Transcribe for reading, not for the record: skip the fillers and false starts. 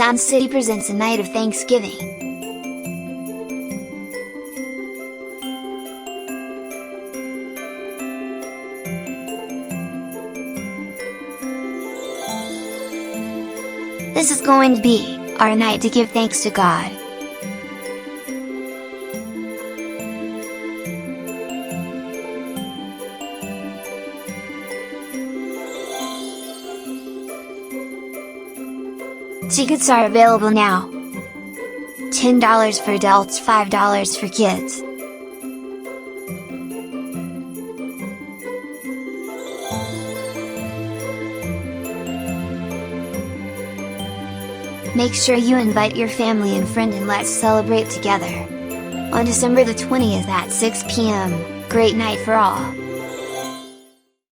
Sound City presents a night of Thanksgiving. This is going to be our night to give thanks to God. Tickets are available now. $10 for adults, $5 for kids. Make sure you invite your family and friend and let's celebrate together. On December the 20th at 6 p.m, great night for all.